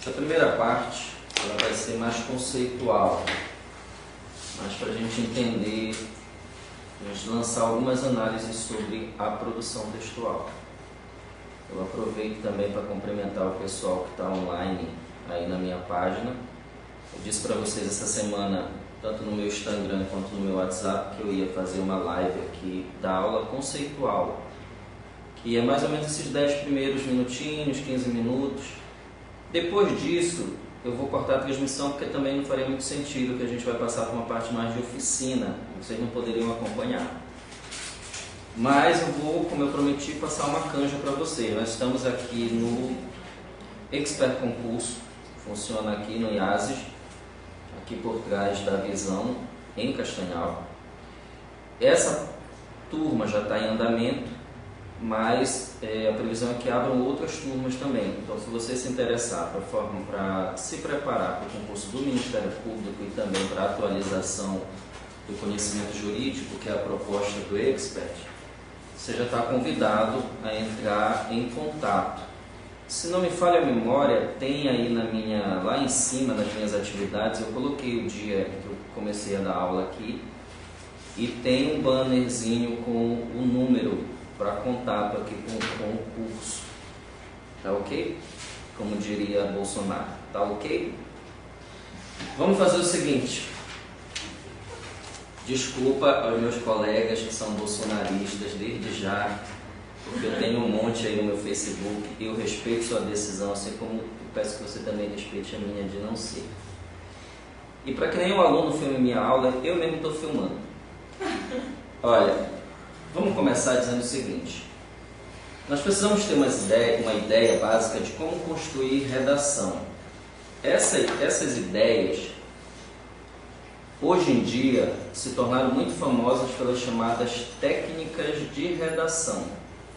A primeira parte ela vai ser mais conceitual, mas para a gente entender, a gente lançar algumas análises sobre a produção textual. Eu aproveito também para cumprimentar o pessoal que está online aí na minha página. Eu disse para vocês essa semana, tanto no meu Instagram quanto no meu WhatsApp, que eu ia fazer uma live aqui da aula conceitual, que é mais ou menos esses 10 primeiros minutinhos, 15 minutos. Depois disso, eu vou cortar a transmissão, porque também não faria muito sentido, que a gente vai passar por uma parte mais de oficina, vocês não poderiam acompanhar. Mas eu vou, como eu prometi, passar uma canja para vocês. Nós estamos aqui no Expert Concurso, funciona aqui no IASES, aqui por trás da Visão, em Castanhal. Essa turma já está em andamento, mas a previsão é que abram outras turmas também. Então, se você se interessar para se preparar para o concurso do Ministério Público e também para a atualização do conhecimento jurídico, que é a proposta do Expert, você já está convidado a entrar em contato. Se não me falha a memória, tem aí lá em cima, nas minhas atividades, eu coloquei o dia que eu comecei a dar aula aqui, e tem um bannerzinho com o número para contato aqui com o concurso. Tá ok? Como diria Bolsonaro. Tá ok? Vamos fazer o seguinte. Desculpa aos meus colegas que são bolsonaristas desde já, porque eu tenho um monte aí no meu Facebook e eu respeito sua decisão, assim como eu peço que você também respeite a minha de não ser. E para que nenhum aluno filme minha aula, eu mesmo estou filmando. Olha, vamos começar dizendo o seguinte. Nós precisamos ter uma ideia básica de como construir redação. Essas ideias, hoje em dia, se tornaram muito famosas pelas chamadas técnicas de redação.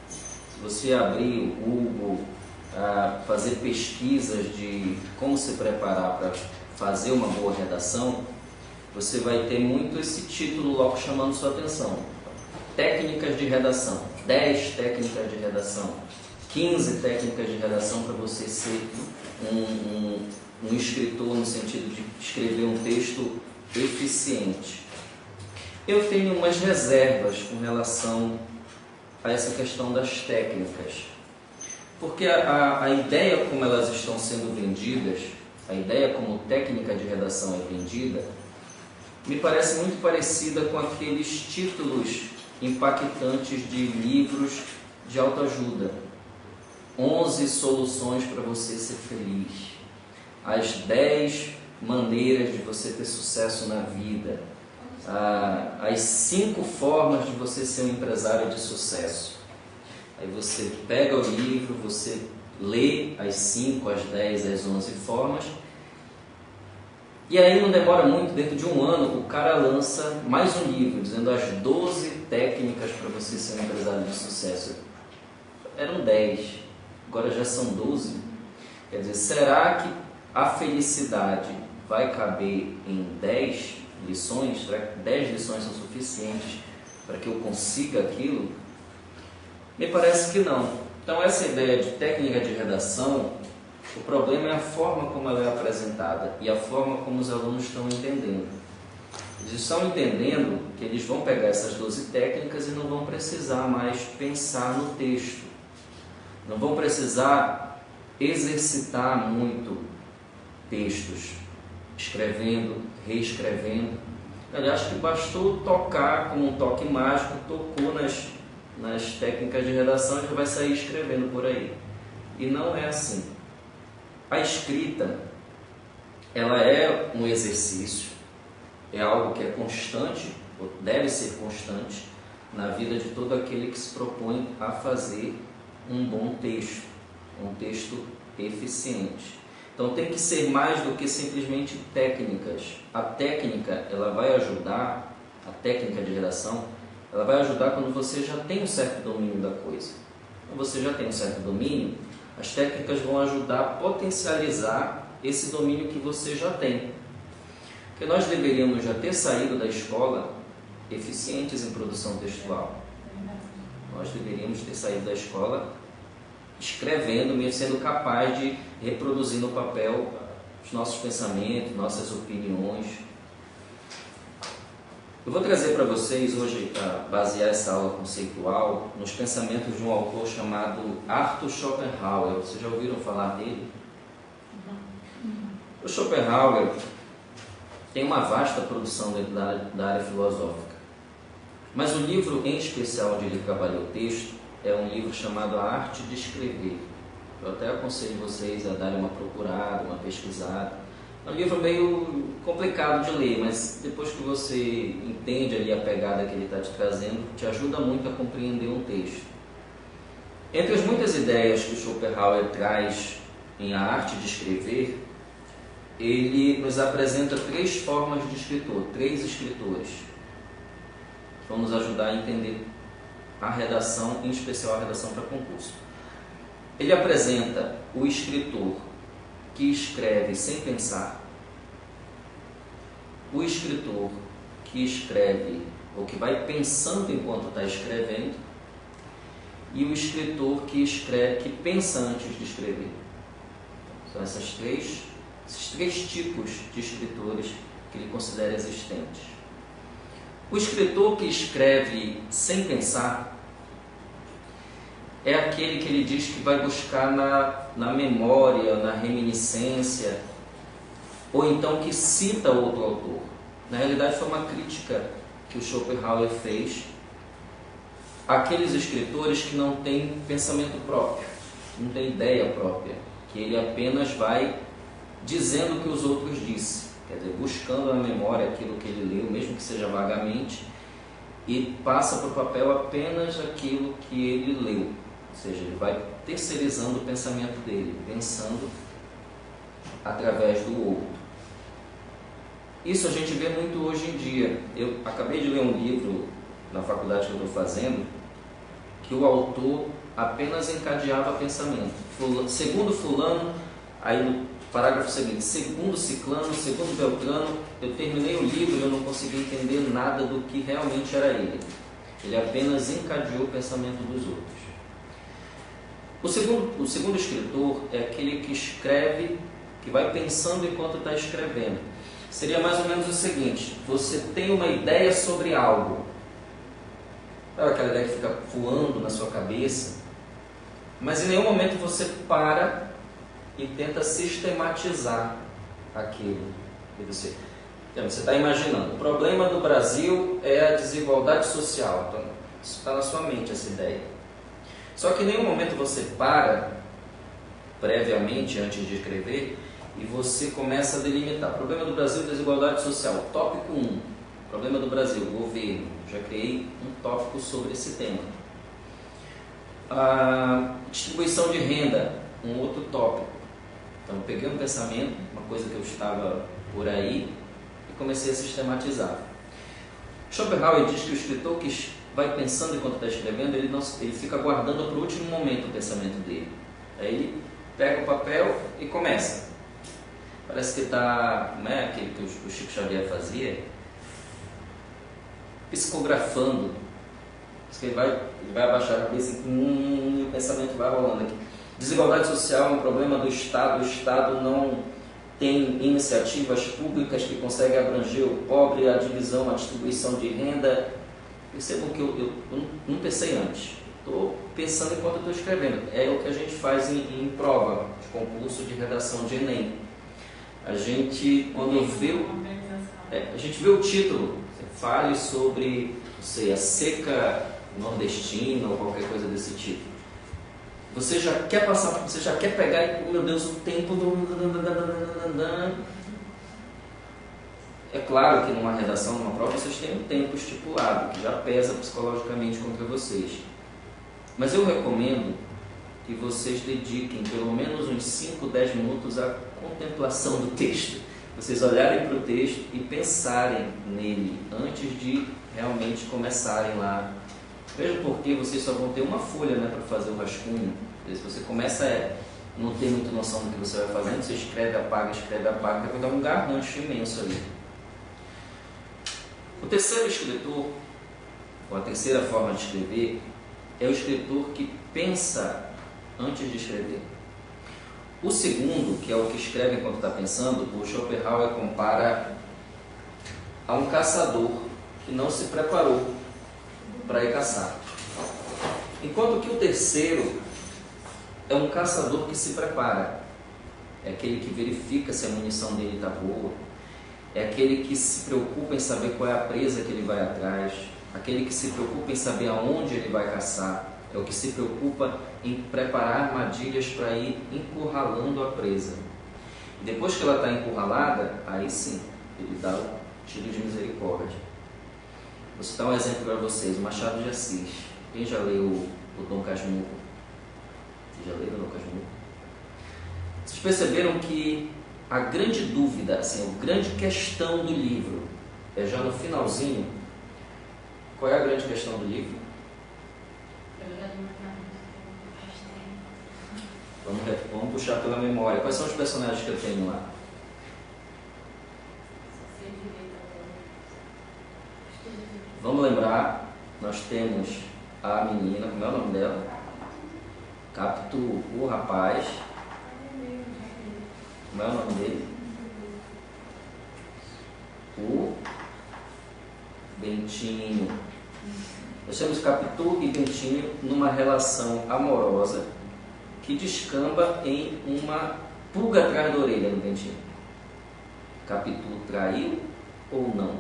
Se você abrir o Google, fazer pesquisas de como se preparar para fazer uma boa redação, você vai ter muito esse título logo chamando sua atenção. Técnicas de redação, 10 técnicas de redação, 15 técnicas de redação para você ser um escritor no sentido de escrever um texto eficiente. Eu tenho umas reservas com relação a essa questão das técnicas, porque a ideia como elas estão sendo vendidas, a ideia como técnica de redação é vendida, me parece muito parecida com aqueles títulos impactantes de livros de autoajuda. 11 soluções para você ser feliz. As 10 maneiras de você ter sucesso na vida. As 5 formas de você ser um empresário de sucesso. Aí você pega o livro, você lê as 5, as 10, as 11 formas. E aí não demora muito, dentro de um ano, o cara lança mais um livro, dizendo as 12 técnicas para você ser um empresário de sucesso. Eram 10, agora já são 12. Quer dizer, será que a felicidade vai caber em 10 lições? Será que 10 lições são suficientes para que eu consiga aquilo? Me parece que não. Então essa ideia de técnica de redação, o problema é a forma como ela é apresentada e a forma como os alunos estão entendendo. Eles estão entendendo que eles vão pegar essas 12 técnicas e não vão precisar mais pensar no texto. Não vão precisar exercitar muito textos, escrevendo, reescrevendo. Aliás, que bastou tocar como um toque mágico, tocou nas técnicas de redação e já vai sair escrevendo por aí. E não é assim. A escrita, ela é um exercício, é algo que é constante, ou deve ser constante, na vida de todo aquele que se propõe a fazer um bom texto, um texto eficiente. Então tem que ser mais do que simplesmente técnicas. A técnica, ela vai ajudar, a técnica de redação, ela vai ajudar quando você já tem um certo domínio da coisa. Quando você já tem um certo domínio, as técnicas vão ajudar a potencializar esse domínio que você já tem. Porque nós deveríamos já ter saído da escola eficientes em produção textual. Nós deveríamos ter saído da escola escrevendo, mesmo sendo capaz de reproduzir no papel os nossos pensamentos, nossas opiniões. Eu vou trazer para vocês hoje, para basear essa aula conceitual, nos pensamentos de um autor chamado Arthur Schopenhauer. Vocês já ouviram falar dele? O Schopenhauer tem uma vasta produção dentro da área filosófica. Mas o livro em especial onde ele trabalhou o texto é um livro chamado A Arte de Escrever. Eu até aconselho vocês a darem uma procurada, uma pesquisada. É um livro meio complicado de ler, mas depois que você entende ali a pegada que ele está te trazendo, te ajuda muito a compreender um texto. Entre as muitas ideias que o Schopenhauer traz em A Arte de Escrever, ele nos apresenta 3 formas de escritor, 3 escritores, que vão nos ajudar a entender a redação, em especial a redação para concurso. Ele apresenta o escritor que escreve sem pensar, o escritor que escreve ou que vai pensando enquanto está escrevendo, e o escritor que escreve, que pensa antes de escrever. São esses três tipos de escritores que ele considera existentes. O escritor que escreve sem pensar é aquele que ele diz que vai buscar na memória, na reminiscência, ou então que cita outro autor. Na realidade, foi uma crítica que o Schopenhauer fez àqueles escritores que não têm pensamento próprio, não têm ideia própria, que ele apenas vai dizendo o que os outros disseram, quer dizer, buscando na memória aquilo que ele leu, mesmo que seja vagamente, e passa para o papel apenas aquilo que ele leu. Ou seja, ele vai terceirizando o pensamento dele, pensando através do outro. Isso a gente vê muito hoje em dia. Eu acabei de ler um livro na faculdade que eu estou fazendo, que o autor apenas encadeava pensamento. Segundo fulano, aí no parágrafo seguinte, segundo ciclano, segundo beltrano, eu terminei o livro e eu não consegui entender nada do que realmente era ele. Ele apenas encadeou o pensamento dos outros. O segundo escritor é aquele que escreve, que vai pensando enquanto está escrevendo. Seria mais ou menos o seguinte: você tem uma ideia sobre algo, sabe aquela ideia que fica voando na sua cabeça, mas em nenhum momento você para e tenta sistematizar aquilo que você está imaginando. O problema do Brasil é a desigualdade social. Então, isso está na sua mente, essa ideia. Só que em nenhum momento você para, previamente, antes de escrever, e você começa a delimitar. Problema do Brasil, desigualdade social. Tópico 1. Problema do Brasil, governo. Já criei um tópico sobre esse tema. A distribuição de renda, um outro tópico. Então, eu peguei um pensamento, uma coisa que eu estava por aí, e comecei a sistematizar. Schopenhauer diz que o escritor que vai pensando enquanto está escrevendo, ele fica guardando para o último momento o pensamento dele. Aí ele pega o papel e começa. Parece que está, não é aquele que o Chico Xavier fazia, psicografando. Ele vai abaixar a cabeça e o pensamento vai rolando aqui. Desigualdade social é um problema do Estado. O Estado não tem iniciativas públicas que conseguem abranger o pobre, a divisão, a distribuição de renda. Percebam que eu não pensei antes. Estou pensando enquanto estou escrevendo. É o que a gente faz em prova de concurso de redação de Enem. A gente, quando a gente vê o título, fale sobre, não sei, a seca nordestina ou qualquer coisa desse tipo. Você já quer passar, você já quer pegar e, meu Deus, o tempo do... É claro que numa redação, numa prova, vocês têm um tempo estipulado, que já pesa psicologicamente contra vocês. Mas eu recomendo que vocês dediquem pelo menos uns 5, 10 minutos à contemplação do texto. Vocês olharem para o texto e pensarem nele antes de realmente começarem lá. Mesmo porque vocês só vão ter uma folha, né, para fazer o rascunho. Se você começa a não ter muita noção do que você vai fazendo, você escreve, apaga, vai dar um garrancho imenso ali. O terceiro escritor, ou a terceira forma de escrever, é o escritor que pensa antes de escrever. O segundo, que é o que escreve enquanto está pensando, o Schopenhauer compara a um caçador que não se preparou para ir caçar. Enquanto que o terceiro é um caçador que se prepara. É aquele que verifica se a munição dele está boa. É aquele que se preocupa em saber qual é a presa que ele vai atrás. Aquele que se preocupa em saber aonde ele vai caçar. É o que se preocupa em preparar armadilhas para ir encurralando a presa. E depois que ela está encurralada, aí sim, ele dá o tiro de misericórdia. Vou citar um exemplo para vocês, o Machado de Assis. Quem já leu o Dom Casmurro? Vocês já leram o Dom Casmurro? Vocês perceberam que a grande dúvida, assim, a grande questão do livro é já no finalzinho. Qual é a grande questão do livro? Vamos puxar pela memória. Quais são os personagens que eu tenho lá? Vamos lembrar, nós temos a menina, como é o nome dela? Capitu, o rapaz. Como é o nome dele? O Bentinho. Nós temos Capitu e Bentinho numa relação amorosa que descamba em uma pulga atrás da orelha do Bentinho. Capitu traiu ou não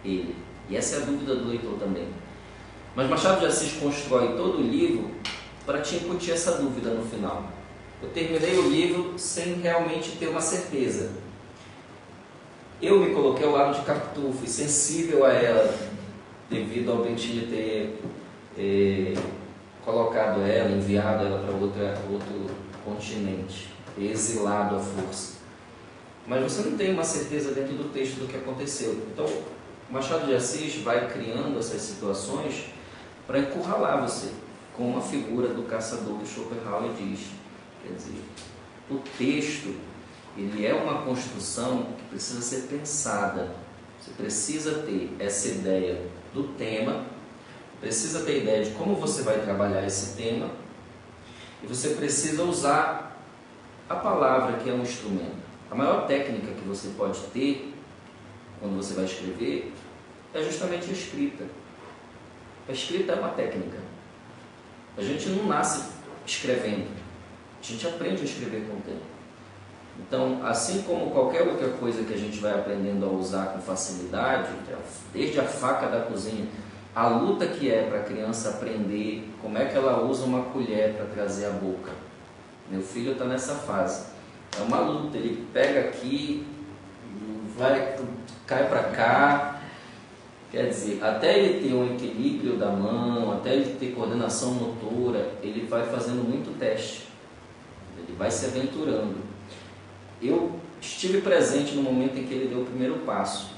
ele? E essa é a dúvida do leitor também. Mas Machado de Assis constrói todo o livro para te incutir essa dúvida no final. Eu terminei o livro sem realmente ter uma certeza. Eu me coloquei ao lado de Capitu, fui sensível a ela, devido ao Bentinho ter colocado ela, enviado ela para outro continente, exilado à força. Mas você não tem uma certeza dentro do texto do que aconteceu. Então, Machado de Assis vai criando essas situações para encurralar você, como a figura do caçador do Schopenhauer diz. Quer dizer, o texto, ele é uma construção que precisa ser pensada. Você precisa ter essa ideia do tema, precisa ter ideia de como você vai trabalhar esse tema, e você precisa usar a palavra, que é um instrumento. A maior técnica que você pode ter quando você vai escrever é justamente a escrita. A escrita é uma técnica. A gente não nasce escrevendo, a gente aprende a escrever com o tempo. Então, assim como qualquer outra coisa que a gente vai aprendendo a usar com facilidade, desde a faca da cozinha, a luta que é para a criança aprender como é que ela usa uma colher para trazer a boca. Meu filho está nessa fase. É uma luta, ele pega aqui, cai para cá. Quer dizer, até ele ter um equilíbrio da mão, até ele ter coordenação motora, ele vai fazendo muito teste. Ele vai se aventurando. Eu estive presente no momento em que ele deu o primeiro passo.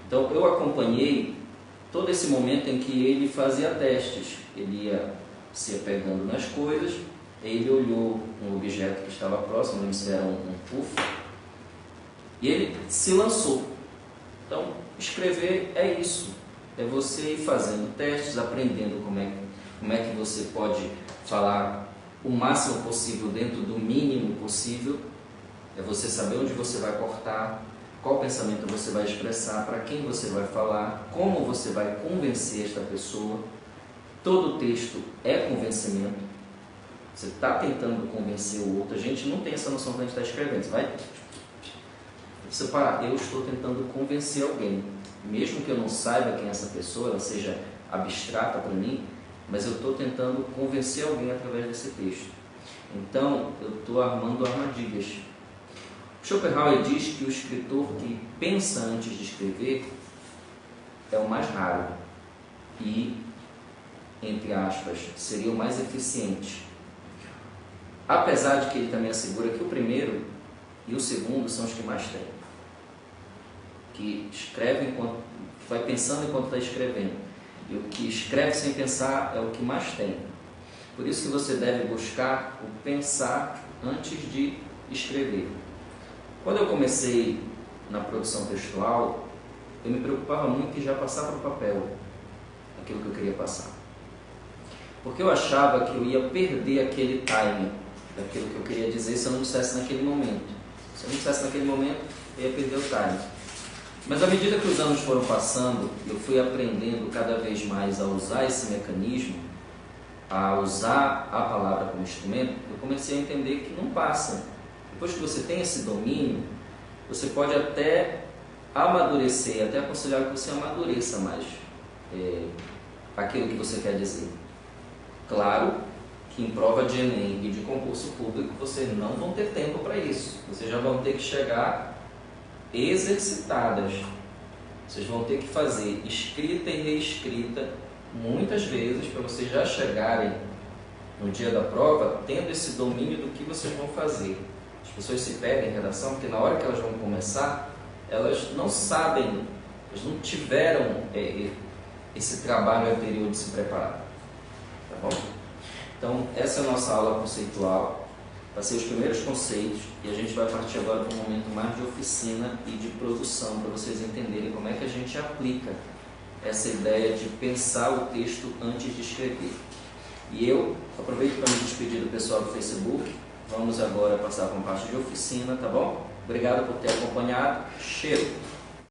Então, eu acompanhei todo esse momento em que ele fazia testes. Ele ia se apegando nas coisas, ele olhou um objeto que estava próximo, isso era um puff, e ele se lançou. Então, escrever é isso. É você ir fazendo testes, aprendendo como é que você pode falar o máximo possível dentro do mínimo possível. É você saber onde você vai cortar, qual pensamento você vai expressar, para quem você vai falar, como você vai convencer esta pessoa. Todo texto é convencimento. Você está tentando convencer o outro. A gente não tem essa noção quando a gente está escrevendo. Você vai separar. Eu estou tentando convencer alguém. Mesmo que eu não saiba quem é essa pessoa, ela seja abstrata para mim, mas eu estou tentando convencer alguém através desse texto. Então, eu estou armando armadilhas. Schopenhauer diz que o escritor que pensa antes de escrever é o mais raro e, entre aspas, seria o mais eficiente. Apesar de que ele também assegura que o primeiro e o segundo são os que mais têm. Que escreve enquanto vai pensando enquanto está escrevendo. E o que escreve sem pensar é o que mais tem. Por isso que você deve buscar o pensar antes de escrever. Quando eu comecei na produção textual, eu me preocupava muito em já passar para o papel aquilo que eu queria passar. Porque eu achava que eu ia perder aquele timing. daquilo que eu queria dizer se eu não dissesse naquele momento. Se eu não dissesse naquele momento, eu ia perder o time. Mas à medida que os anos foram passando, eu fui aprendendo cada vez mais a usar esse mecanismo, a usar a palavra como instrumento. Eu comecei a entender que não passa. Depois que você tem esse domínio, você pode até amadurecer, até aconselhar que você amadureça mais aquilo que você quer dizer. Claro que em prova de Enem e de concurso público vocês não vão ter tempo para isso. Vocês já vão ter que chegar exercitadas. Vocês vão ter que fazer escrita e reescrita muitas vezes para vocês já chegarem no dia da prova tendo esse domínio do que vocês vão fazer. As pessoas se perdem em redação porque na hora que elas vão começar, elas não sabem, elas não tiveram esse trabalho anterior de se preparar. Tá bom? Então, essa é a nossa aula conceitual. Passei os primeiros conceitos e a gente vai partir agora para um momento mais de oficina e de produção, para vocês entenderem como é que a gente aplica essa ideia de pensar o texto antes de escrever. E eu aproveito para me despedir do pessoal do Facebook. Vamos agora passar para uma parte de oficina, tá bom? Obrigado por ter acompanhado. Cheiro!